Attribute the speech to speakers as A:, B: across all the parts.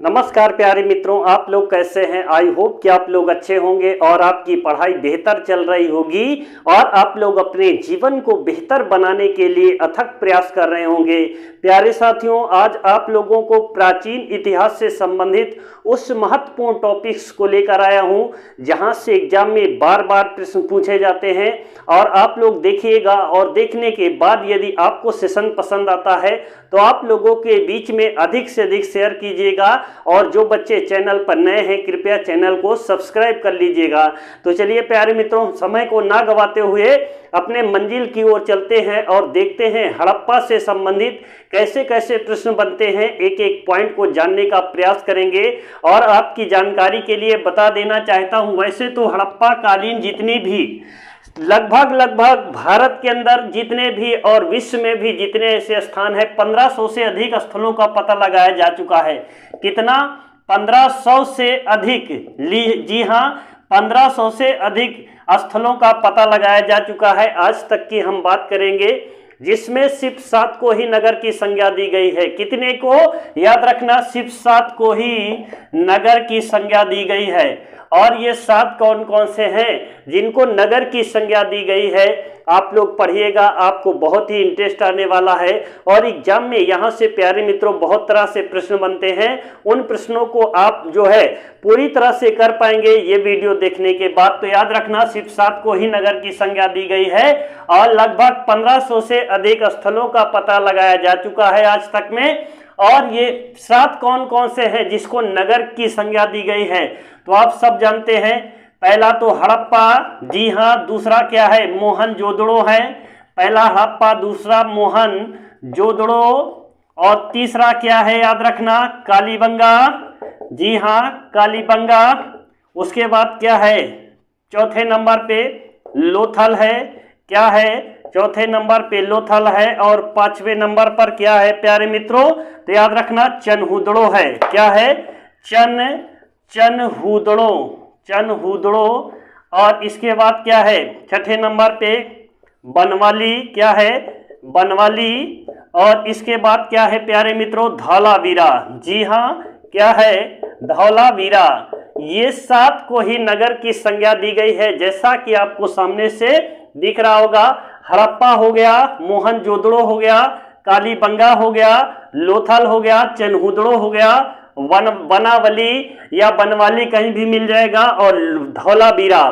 A: नमस्कार प्यारे मित्रों, आप लोग कैसे हैं। आई होप कि आप लोग अच्छे होंगे और आपकी पढ़ाई बेहतर चल रही होगी और आप लोग अपने जीवन को बेहतर बनाने के लिए अथक प्रयास कर रहे होंगे। प्यारे साथियों, आज आप लोगों को प्राचीन इतिहास से संबंधित उस महत्वपूर्ण टॉपिक्स को लेकर आया हूं जहां से एग्जाम में बार बार प्रश्न पूछे जाते हैं और आप लोग देखिएगा और देखने के बाद यदि आपको सेशन पसंद आता है तो आप लोगों के बीच में अधिक से अधिक शेयर कीजिएगा और जो बच्चे चैनल पर नए हैं कृपया चैनल को सब्सक्राइब कर लीजिएगा। तो चलिए प्यारे मित्रों, समय को ना गवाते हुए अपने मंजिल की ओर चलते हैं और देखते हैं हड़प्पा से संबंधित कैसे कैसे प्रश्न बनते हैं। एक एक पॉइंट को जानने का प्रयास करेंगे और आपकी जानकारी के लिए बता देना चाहता हूं, वैसे तो हड़प्पा कालीन जितनी भी लगभग भारत के अंदर जितने भी और विश्व में भी जितने ऐसे स्थान है 1500 से अधिक स्थलों का पता लगाया जा चुका है। कितना? 1500 से अधिक। जी हाँ, 1500 से अधिक स्थलों का पता लगाया जा चुका है आज तक की हम बात करेंगे, जिसमें सिर्फ 7 को ही नगर की संज्ञा दी गई है। कितने को? याद रखना, सिर्फ 7 को ही नगर की संज्ञा दी गई है। और ये 7 कौन कौन से हैं जिनको नगर की संज्ञा दी गई है? आप लोग पढ़िएगा, आपको बहुत ही इंटरेस्ट आने वाला है। और एग्जाम में यहाँ से प्यारे मित्रों बहुत तरह से प्रश्न बनते हैं, उन प्रश्नों को आप जो है पूरी तरह से कर पाएंगे ये वीडियो देखने के बाद। तो याद रखना, सिर्फ 7 को ही नगर की संज्ञा दी गई है और लगभग 1500 से अधिक स्थलों का पता लगाया जा चुका है आज तक में। और ये 7 कौन कौन से हैं जिसको नगर की संज्ञा दी गई है तो आप सब जानते हैं। पहला तो हड़प्पा, जी हाँ। दूसरा क्या है? मोहनजोदड़ो है। पहला हड़प्पा, दूसरा मोहनजोदड़ो। और तीसरा क्या है? याद रखना, कालीबंगा। जी हाँ, कालीबंगा। उसके बाद क्या है? चौथे नंबर पे लोथल है। क्या है? चौथे नंबर पे लोथल है। और 5वें नंबर पर क्या है प्यारे मित्रों? तो याद रखना, चनहुदड़ो है। क्या है? चनहुदड़ो। और इसके बाद क्या है? छठे नंबर पे बनवाली। क्या है? बनवाली। और इसके बाद क्या है प्यारे मित्रों? धौलावीरा। जी हाँ, क्या है? धौलावीरा। ये 7 को ही नगर की संज्ञा दी गई है, जैसा कि आपको सामने से दिख रहा होगा। हड़प्पा हो गया, मोहनजोदड़ो हो गया, कालीबंगा हो गया, लोथल हो गया, चनहुदड़ो हो गया, बनावली या बनवाली कहीं भी मिल जाएगा, और धौलावीरा।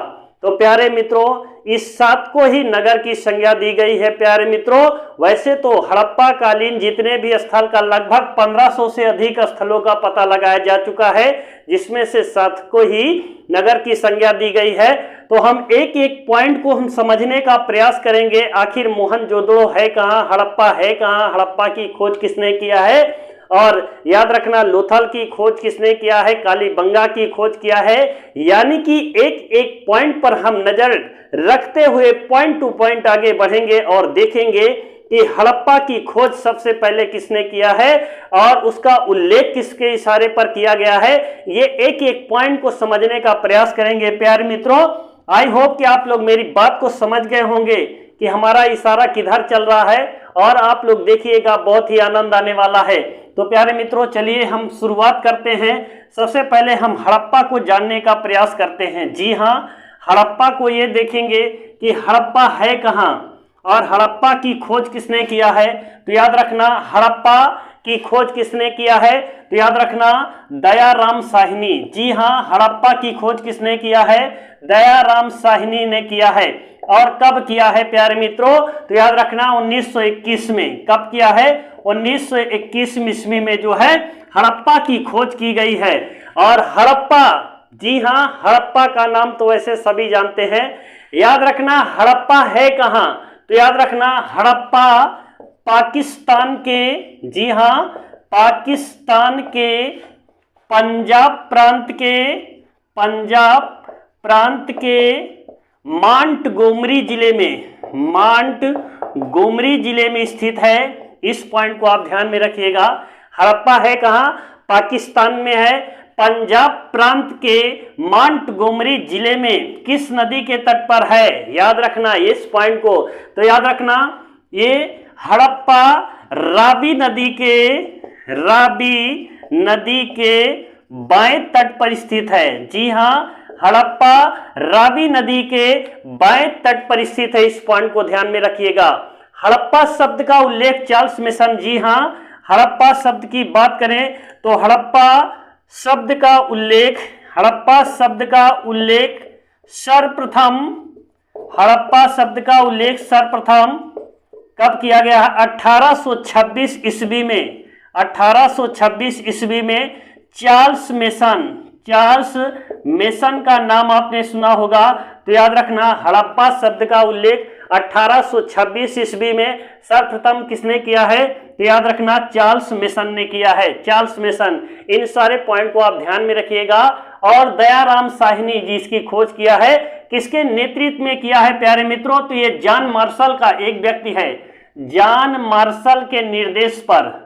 A: तो प्यारे मित्रों, इस 7 को ही नगर की संज्ञा दी गई है प्यारे मित्रों। वैसे तो हड़प्पा कालीन जितने भी स्थल का लगभग 1500 से अधिक स्थलों का पता लगाया जा चुका है, जिसमें से 7 को ही नगर की संज्ञा दी गई है। तो हम एक एक पॉइंट को हम समझने का प्रयास करेंगे। आखिर मोहनजोदड़ो है कहाँ, हड़प्पा है कहाँ, हड़प्पा की खोज किसने किया है, और याद रखना लोथल की खोज किसने किया है, कालीबंगा की खोज किया है। यानी कि एक एक पॉइंट पर हम नजर रखते हुए पॉइंट टू पॉइंट आगे बढ़ेंगे और देखेंगे कि हड़प्पा की खोज सबसे पहले किसने किया है और उसका उल्लेख किसके इशारे पर किया गया है। ये एक एक पॉइंट को समझने का प्रयास करेंगे प्यारे मित्रों। आई होप कि आप लोग मेरी बात को समझ गए होंगे कि हमारा इशारा किधर चल रहा है, और आप लोग देखिएगा बहुत ही आनंद आने वाला है। तो प्यारे मित्रों, चलिए हम शुरुआत करते हैं। सबसे पहले हम हड़प्पा को जानने का प्रयास करते हैं। जी हाँ, हड़प्पा को ये देखेंगे कि हड़प्पा है कहाँ और हड़प्पा की खोज किसने किया है। तो याद रखना, हड़प्पा की खोज किसने किया है? तो याद रखना, दयाराम साहनी। जी हाँ, हड़प्पा की खोज किसने किया है? दयाराम साहनी ने किया है। और कब किया है प्यारे मित्रों? तो याद रखना 1921 में। कब किया है? 1921 ईस्वी में जो है हड़प्पा की खोज की गई है। और हड़प्पा, जी हाँ, हड़प्पा का नाम तो वैसे सभी जानते हैं। याद रखना, हड़प्पा है कहाँ? तो याद रखना, हड़प्पा पाकिस्तान के, जी हाँ, पाकिस्तान के पंजाब प्रांत के मांटगोमरी जिले में स्थित है। इस पॉइंट को आप ध्यान में रखिएगा। हड़प्पा है कहाँ? पाकिस्तान में है, पंजाब प्रांत के मांटगोमरी जिले में। किस नदी के तट पर है? याद रखना इस पॉइंट को। तो याद रखना, ये हड़प्पा रावी नदी के बाएं तट पर स्थित है। जी हां, हड़प्पा रावी नदी के बाएं तट पर स्थित है। इस पॉइंट को ध्यान में रखिएगा। हड़प्पा शब्द का उल्लेख चार्ल्स मिशन, जी हां, हड़प्पा शब्द की बात करें तो हड़प्पा शब्द का उल्लेख सर्वप्रथम कब किया गया? 1826 ईस्वी में। 1826 ईस्वी में चार्ल्स मेसन का नाम आपने सुना होगा, तो याद रखना हड़प्पा शब्द का उल्लेख 1826 ईस्वी में सर्वप्रथम किसने किया है? तो याद रखना चार्ल्स मेसन ने किया है। चार्ल्स मेसन, इन सारे पॉइंट को आप ध्यान में रखिएगा। और दयाराम साहनी जी इसकी खोज किया है, किसके नेतृत्व में किया है प्यारे मित्रों? तो ये जॉन मार्शल का एक व्यक्ति है। जॉन मार्शल के निर्देश पर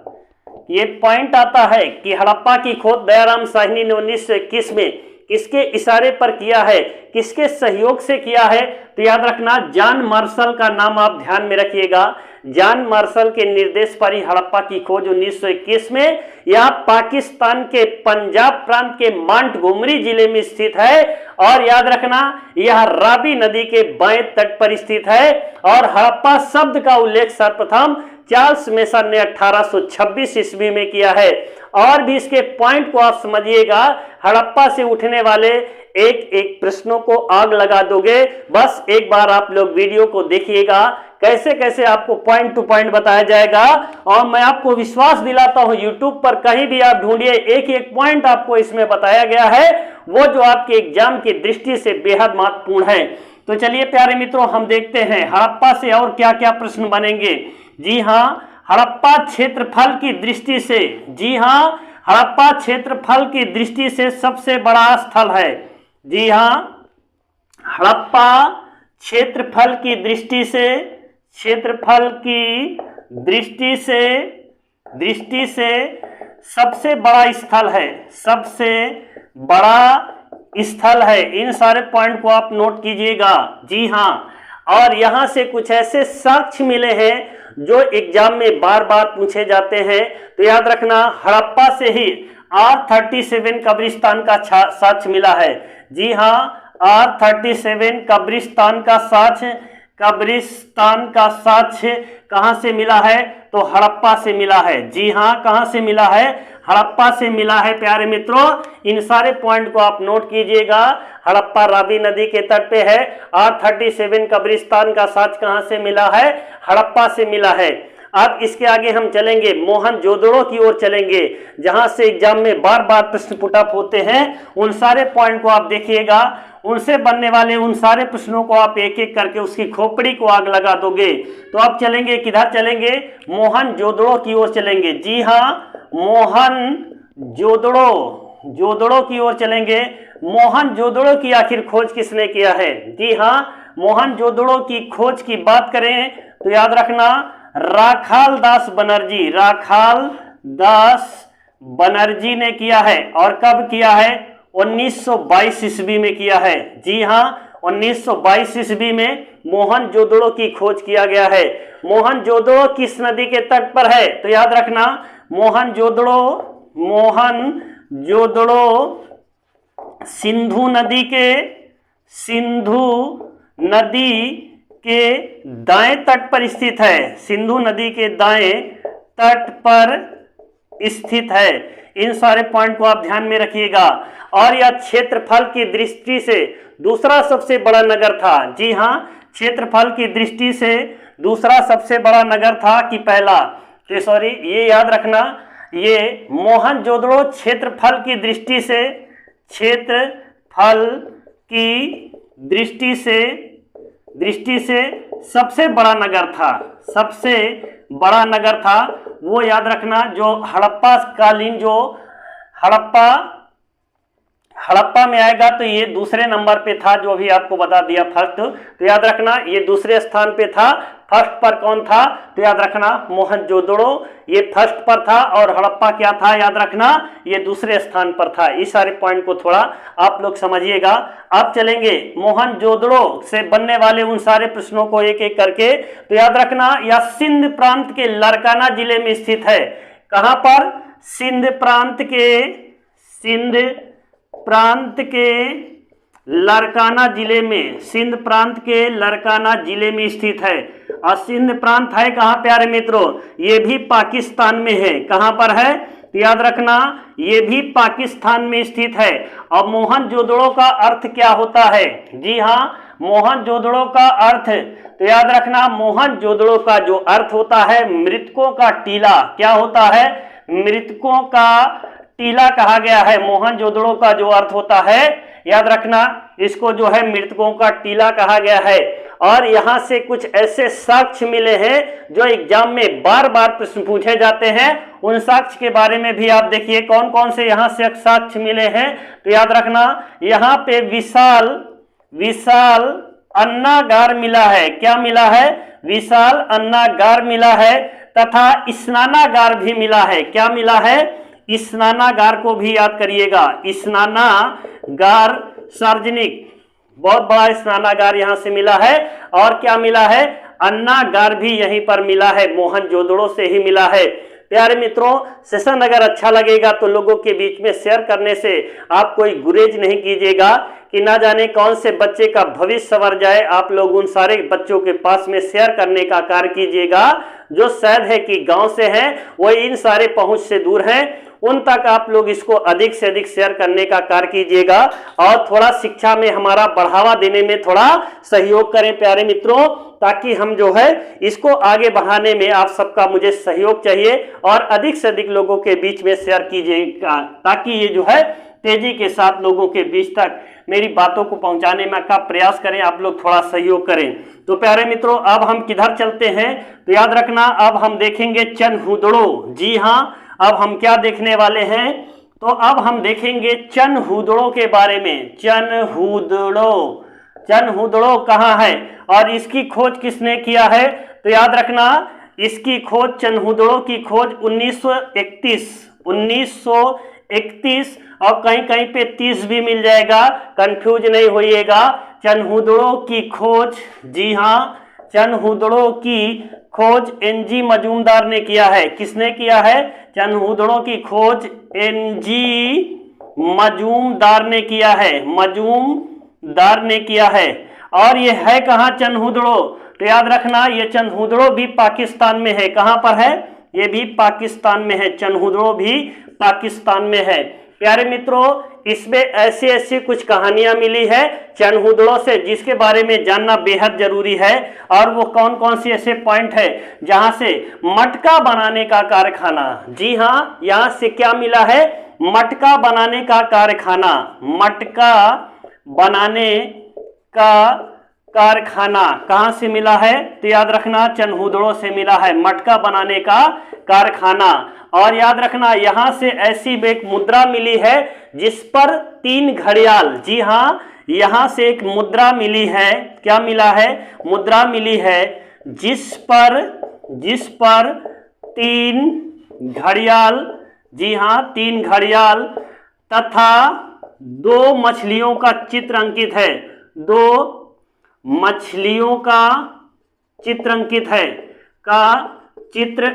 A: ये पॉइंट आता है कि हड़प्पा की खोज दयाराम साहनी ने 1921 में किसके इशारे पर किया है, किसके सहयोग से किया है? तो याद रखना जॉन मार्शल का नाम आप ध्यान में रखिएगा। जॉन मार्शल के निर्देश पर ही हड़प्पा की खोज 1921 में यह पाकिस्तान के पंजाब प्रांत के मांटगोमरी जिले में स्थित है। और याद रखना यह रावी नदी के बाएं तट पर स्थित है। और हड़प्पा शब्द का उल्लेख सर्वप्रथम चार्ल्स मेसन ने 1826 ईस्वी में किया है। और भी इसके पॉइंट को आप समझिएगा। हड़प्पा से उठने वाले एक एक प्रश्नों को आग लगा दोगे। बस एक बार आप लोग वीडियो को देखिएगा, कैसे कैसे आपको पॉइंट टू पॉइंट बताया जाएगा। और मैं आपको विश्वास दिलाता हूं, यूट्यूब पर कहीं भी आप ढूंढिए, एक एक पॉइंट आपको इसमें बताया गया है, वो जो आपके एग्जाम की दृष्टि से बेहद महत्वपूर्ण है। तो चलिए प्यारे मित्रों, हम देखते हैं हड़प्पा से और क्या क्या प्रश्न बनेंगे। जी हां, हड़प्पा क्षेत्रफल की दृष्टि से, जी हां, हड़प्पा क्षेत्रफल की दृष्टि से सबसे बड़ा स्थल है। जी हां, हड़प्पा क्षेत्रफल की दृष्टि से सबसे बड़ा स्थल है, सबसे बड़ा स्थल है। इन सारे पॉइंट को आप नोट कीजिएगा। जी हां, और यहां से कुछ ऐसे साक्ष्य मिले हैं जो एग्जाम में बार बार पूछे जाते हैं। तो याद रखना हड़प्पा से ही R37 कब्रिस्तान का साक्ष्य मिला है। जी हां, R37 कब्रिस्तान का साक्ष्य कहां से मिला है? तो हड़प्पा से मिला है। जी हां, कहां से मिला है? हड़प्पा से मिला है प्यारे मित्रों। इन सारे पॉइंट को आप नोट कीजिएगा। हड़प्पा रावी नदी के तट पे है। R37 कब्रिस्तान का साक्ष्य कहां से मिला है? हड़प्पा से मिला है। अब इसके आगे हम चलेंगे, मोहनजोदड़ो की ओर चलेंगे, जहां से एग्जाम में बार बार प्रश्न पुटअप होते हैं। उन सारे पॉइंट को आप देखिएगा, उनसे बनने वाले उन सारे प्रश्नों को आप एक एक करके उसकी खोपड़ी को आग लगा दोगे। तो आप चलेंगे, किधर चलेंगे? मोहनजोदड़ो की ओर चलेंगे। जी हां, मोहनजोदड़ो की ओर चलेंगे। मोहनजोदड़ो की आखिर खोज किसने किया है? जी हां, मोहनजोदड़ो की खोज की बात करें तो याद रखना राखाल दास बनर्जी ने किया है। और कब किया है? 1922 ईस्वी में किया है। जी हां, 1922 ईस्वी में मोहनजोदड़ो की खोज किया गया है। मोहनजोदड़ो किस नदी के तट पर है? तो याद रखना मोहनजोदड़ो सिंधु नदी के दाएं तट पर स्थित है। सिंधु नदी के दाएं तट पर स्थित है। इन सारे पॉइंट को आप ध्यान में रखिएगा। और यह क्षेत्रफल की दृष्टि से दूसरा सबसे बड़ा नगर था। जी हां, क्षेत्रफल की दृष्टि से दूसरा सबसे बड़ा नगर था कि पहला? तो सॉरी, ये याद रखना, ये मोहनजोदड़ो क्षेत्रफल की दृष्टि से सबसे बड़ा नगर था। सबसे बड़ा नगर था वो याद रखना, जो हड़प्पा कालीन, जो हड़प्पा में आएगा तो ये दूसरे नंबर पे था, जो भी आपको बता दिया फर्स्ट। तो याद रखना ये दूसरे स्थान पे था। फर्स्ट पर कौन था? तो याद रखना मोहनजोदड़ो ये फर्स्ट पर था, और हड़प्पा क्या था? याद रखना ये दूसरे स्थान पर था। इस सारे पॉइंट को थोड़ा आप लोग समझिएगा। अब चलेंगे मोहनजोदड़ो से बनने वाले उन सारे प्रश्नों को एक एक करके। तो याद रखना यह सिंध प्रांत के लारकाना जिले में स्थित है। कहां पर? सिंध प्रांत के लारकाना जिले में, सिंध प्रांत के लारकाना जिले में स्थित है। और सिंध प्रांत है कहाँ प्यारे मित्रों? ये भी पाकिस्तान में है। कहाँ पर है? तो याद रखना ये भी पाकिस्तान में स्थित है। अब मोहनजोदड़ो का अर्थ क्या होता है? जी हाँ, मोहनजोदड़ो का अर्थ, तो याद रखना मोहनजोदड़ो का जो अर्थ होता है मृतकों का टीला। क्या होता है? मृतकों का टीला कहा गया है। मोहनजोदड़ो का जो अर्थ होता है, याद रखना इसको जो है मृतकों का टीला कहा गया है। और यहाँ से कुछ ऐसे साक्ष्य मिले हैं जो एग्जाम में बार बार प्रश्न पूछे जाते हैं। उन साक्ष्य के बारे में भी आप देखिए कौन कौन से यहाँ से साक्ष्य मिले हैं। तो याद रखना यहाँ पे विशाल अन्नागार मिला है। क्या मिला है? विशाल अन्नागार मिला है। तथा स्नानागार भी मिला है। क्या मिला है? स्नानागार को भी याद करिएगा। स्नानागार सार्वजनिक, बहुत बड़ा स्नानागार यहां से मिला है। और क्या मिला है? अन्नागार भी यहीं पर मिला है, मोहनजोदड़ो से ही मिला है। प्यारे मित्रों, सेशन अगर अच्छा लगेगा तो लोगों के बीच में शेयर करने से आप कोई गुरेज नहीं कीजिएगा कि ना जाने कौन से बच्चे का भविष्य संवर जाए। आप लोग उन सारे बच्चों के पास में शेयर करने का कार्य कीजिएगा जो शायद है कि गांव से हैं, वो इन सारे पहुंच से दूर हैं। उन तक आप लोग इसको अधिक से अधिक शेयर करने का कार्य कीजिएगा और थोड़ा शिक्षा में हमारा बढ़ावा देने में थोड़ा सहयोग करें प्यारे मित्रों, ताकि हम जो है इसको आगे बढ़ाने में आप सबका मुझे सहयोग चाहिए। और अधिक से अधिक लोगों के बीच में शेयर कीजिएगा ताकि ये जो है तेजी के साथ लोगों के बीच तक मेरी बातों को पहुंचाने में का प्रयास करें। आप लोग थोड़ा सहयोग करें। तो प्यारे मित्रों, अब हम किधर चलते हैं? तो याद रखना अब हम देखेंगे चनहुदड़ो। जी हाँ, अब हम क्या देखने वाले हैं? तो अब हम देखेंगे चनहुदड़ो के बारे में। चनहुदड़ो कहाँ है और इसकी खोज किसने किया है? तो याद रखना इसकी खोज, चनहुदड़ो की खोज 1931 और कहीं कहीं पे 30 भी मिल जाएगा, कंफ्यूज नहीं होइएगा। चनहुदड़ो की खोज, जी हाँ, चनहुदड़ो की खोज एनजी मजूमदार ने किया है। किसने किया है? चनहुदड़ो की खोज एनजी मजूमदार ने किया है। मजूमदार ने किया है। और ये है कहाँ चनहुदड़ो? तो याद रखना ये चनहुदड़ो भी पाकिस्तान में है। कहाँ पर है? ये भी पाकिस्तान में है। चनहुदड़ो भी पाकिस्तान में है। प्यारे मित्रों, इसमें ऐसी ऐसी कुछ कहानियां मिली है चनहुदड़ो से जिसके बारे में जानना बेहद जरूरी है। और वो कौन कौन सी ऐसे पॉइंट है जहां से मटका बनाने का कारखाना, जी हाँ, यहां से क्या मिला है? मटका बनाने का कारखाना। मटका बनाने का कारखाना कहां से मिला है? तो याद रखना चनहुदड़ो से मिला है मटका बनाने का कारखाना। और याद रखना यहां से ऐसी एक मुद्रा मिली है जिस पर 3 घड़ियाल, जी हाँ, यहां से एक मुद्रा मिली है। क्या मिला है? मुद्रा मिली है जिस पर 3 घड़ियाल, जी हाँ, 3 घड़ियाल तथा 2 मछलियों का चित्र अंकित है। 2 मछलियों का चित्र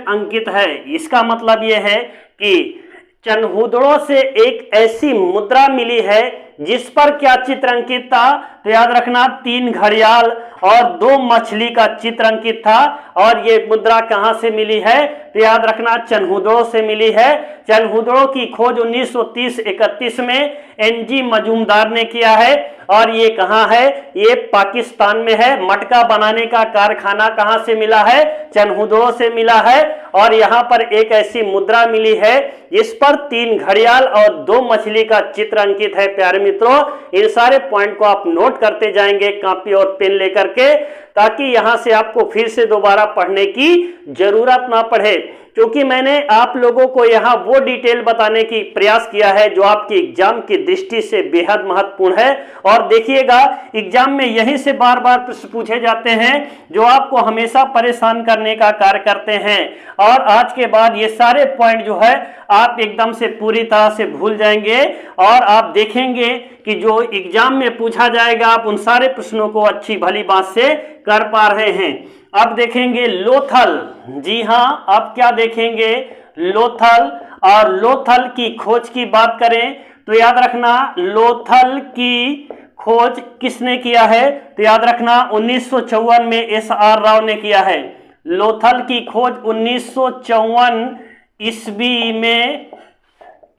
A: अंकित है। इसका मतलब यह है कि चनहुदड़ो से एक ऐसी मुद्रा मिली है जिस पर क्या चित्र अंकित था? तो याद रखना 3 घड़ियाल और 2 मछली का चित्र अंकित था। और ये मुद्रा कहां से मिली है? तो याद रखना चनहुदड़ो से मिली है। चनहुदड़ो की खोज 1930-31 में एनजी मजूमदार ने किया है। और ये कहाँ है? ये पाकिस्तान में है। मटका बनाने का कारखाना कहाँ से मिला है? चनहुदड़ो से मिला है। और यहाँ पर एक ऐसी मुद्रा मिली है जिस पर 3 घड़ियाल और 2 मछली का चित्र अंकित है। प्यारे मित्रों, इन सारे पॉइंट को आप नोट करते जाएंगे कापी और पेन लेकर के, ताकि यहां से आपको फिर से दोबारा पढ़ने की जरूरत ना पड़े। क्योंकि मैंने आप लोगों को यहाँ वो डिटेल बताने की प्रयास किया है जो आपकी एग्जाम की दृष्टि से बेहद महत्वपूर्ण है। और देखिएगा एग्जाम में यहीं से बार बार प्रश्न पूछे जाते हैं जो आपको हमेशा परेशान करने का कार्य करते हैं। और आज के बाद ये सारे पॉइंट जो है आप एकदम से पूरी तरह से भूल जाएंगे और आप देखेंगे कि जो एग्जाम में पूछा जाएगा आप उन सारे प्रश्नों को अच्छी भली बात से कर पा रहे हैं। अब देखेंगे लोथल, जी हाँ, अब क्या देखेंगे? लोथल। और लोथल की खोज की बात करें तो याद रखना लोथल की खोज किसने किया है, तो याद रखना 1954 में एस.आर. राव ने किया है। लोथल की खोज 1954 ईस्वी में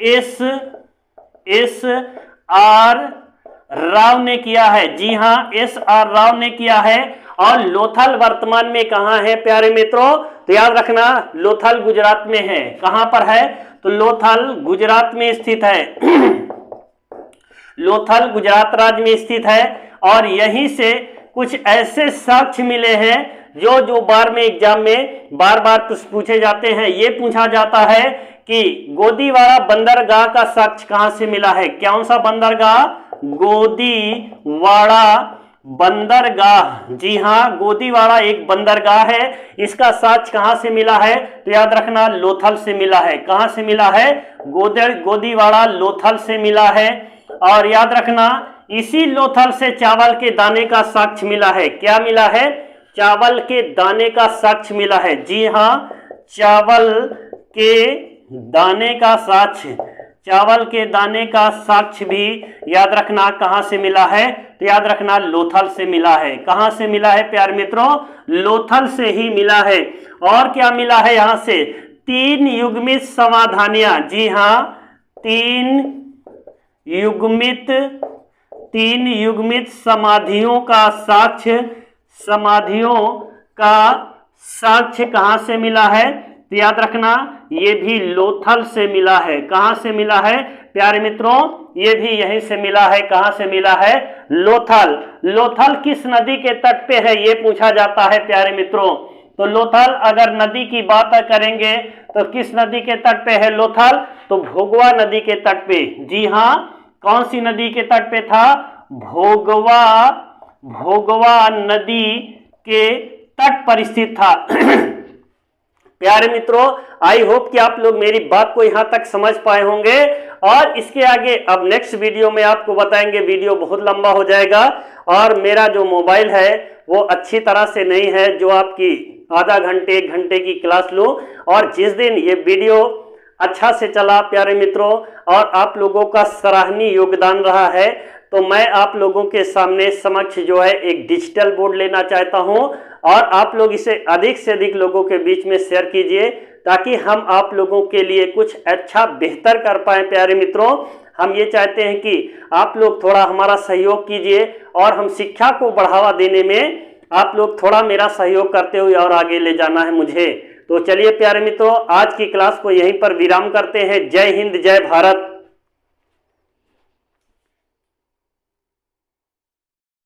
A: एस.आर. राव ने किया है। जी हाँ, एस.आर. राव ने किया है। और लोथल वर्तमान में कहाँ है प्यारे मित्रों, तो याद रखना लोथल गुजरात में है। कहां पर है, तो लोथल गुजरात में स्थित है। लोथल गुजरात राज्य में स्थित है। और यहीं से कुछ ऐसे साक्ष्य मिले हैं जो बार में एग्जाम में बार बार पूछे जाते हैं। ये पूछा जाता है कि गोदीवाड़ा बंदरगाह का साक्ष्य कहां से मिला है। कौन सा बंदरगाह, गोदीवाड़ा बंदरगाह। जी हाँ, गोदीवाड़ा एक बंदरगाह है। इसका साक्ष्य कहां से मिला है, तो याद रखना लोथल से मिला है। कहां से मिला है, गोदीवाड़ा लोथल से मिला है। और याद रखना इसी लोथल से चावल के दाने का साक्ष्य मिला है। क्या मिला है, चावल के दाने का साक्ष्य मिला है। जी हाँ, चावल के दाने का साक्ष्य, चावल के दाने का साक्ष्य भी याद रखना कहां से मिला है, तो याद रखना लोथल से मिला है। कहां से मिला है प्यारे मित्रों, लोथल से ही मिला है। और क्या मिला है यहां से, 3 युग्मित समाधानियां। जी हाँ, 3 युग्मित समाधियों का साक्ष्य, समाधियों का साक्ष्य कहां से मिला है, तो याद रखना ये भी लोथल से मिला है। कहां से मिला है प्यारे मित्रों, ये भी यहीं से मिला है। कहां से मिला है, लोथल। लोथल किस नदी के तट पे है, ये पूछा जाता है प्यारे मित्रों। तो लोथल अगर नदी की बात करेंगे तो किस नदी के तट पे है लोथल, तो भोगवा नदी के तट पे। जी हाँ, कौन सी नदी के तट पे था, भोगवा नदी के तट पर स्थित था। प्यारे मित्रों, आई होप कि आप लोग मेरी बात को यहां तक समझ पाए होंगे। और इसके आगे अब नेक्स्ट वीडियो में आपको बताएंगे, वीडियो बहुत लंबा हो जाएगा। और मेरा जो मोबाइल है वो अच्छी तरह से नहीं है जो आपकी आधा घंटे 1 घंटे की क्लास लो। और जिस दिन ये वीडियो अच्छा से चला प्यारे मित्रों और आप लोगों का सराहनीय योगदान रहा है, तो मैं आप लोगों के सामने समक्ष जो है एक डिजिटल बोर्ड लेना चाहता हूं। और आप लोग इसे अधिक से अधिक लोगों के बीच में शेयर कीजिए ताकि हम आप लोगों के लिए कुछ अच्छा बेहतर कर पाए। प्यारे मित्रों, हम ये चाहते हैं कि आप लोग थोड़ा हमारा सहयोग कीजिए और हम शिक्षा को बढ़ावा देने में आप लोग थोड़ा मेरा सहयोग करते हुए और आगे ले जाना है मुझे। तो चलिए प्यारे मित्रों, आज की क्लास को यहीं पर विराम करते हैं। जय हिंद, जय भारत।